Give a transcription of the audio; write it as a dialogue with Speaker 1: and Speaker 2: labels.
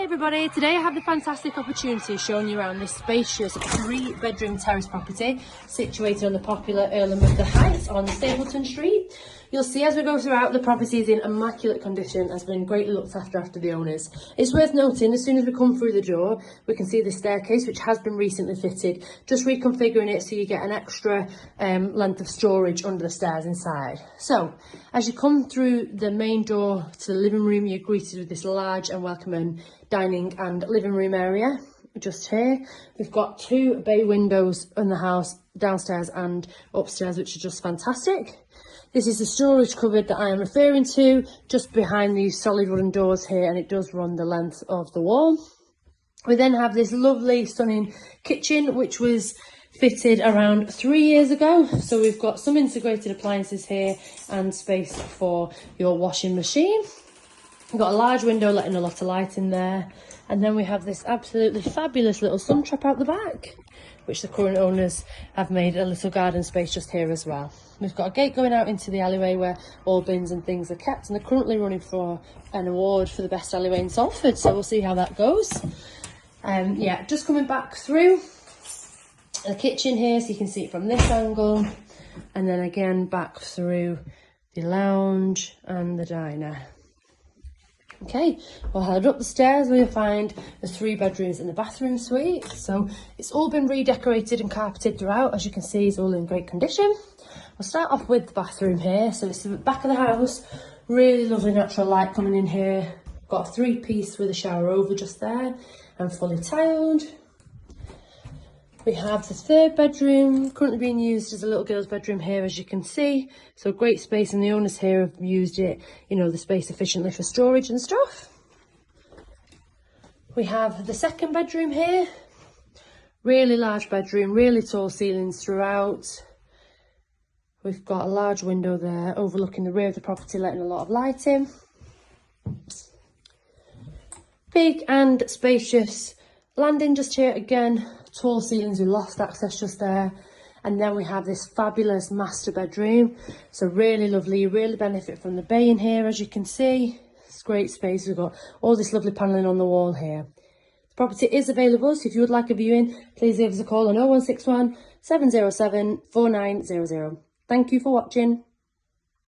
Speaker 1: Everybody, today I have the fantastic opportunity of showing you around this spacious 3-bedroom terrace property situated on the popular Earlham of the Heights on Stapleton Street. You'll see as we go throughout, the property is in immaculate condition, has been greatly looked after the owners. It's worth noting, as soon as we come through the door, we can see the staircase, which has been recently fitted, just reconfiguring it so you get an extra length of storage under the stairs inside. So, as you come through the main door to the living room, you're greeted with this large and welcoming dining and living room area. Just here, we've got 2 bay windows in the house, downstairs and upstairs, which are just fantastic. This is the storage cupboard that I am referring to, just behind these solid wooden doors here, and it does run the length of the wall. We then have this lovely, stunning kitchen, which was fitted around 3 years ago. So we've got some integrated appliances here and space for your washing machine. We've got a large window letting a lot of light in there. And then we have this absolutely fabulous little sun trap out the back, which the current owners have made a little garden space just here as well. We've got a gate going out into the alleyway where all bins and things are kept, and they're currently running for an award for the best alleyway in Salford, so we'll see how that goes. Yeah, just coming back through the kitchen here, so you can see it from this angle, and then again back through the lounge and the diner. Okay, we'll head up the stairs where you'll find the 3 bedrooms and the bathroom suite. So it's all been redecorated and carpeted throughout. As you can see, it's all in great condition. We'll start off with the bathroom here. So it's the back of the house, really lovely natural light coming in here. Got a 3-piece with a shower over just there and fully tiled. We have the 3rd bedroom, currently being used as a little girl's bedroom here, as you can see. So great space, and the owners here have used it, the space efficiently for storage and stuff. We have the 2nd bedroom here. Really large bedroom, really tall ceilings throughout. We've got a large window there overlooking the rear of the property, letting a lot of light in. Big and spacious landing just here again. Tall ceilings with loft access just there, and then we have this fabulous master bedroom. So really lovely, you really benefit from the bay in here, as you can see. It's great space. We've got all this lovely panelling on the wall here. The property is available, so if you would like a viewing, please give us a call on 0161 707 4900. Thank you for watching.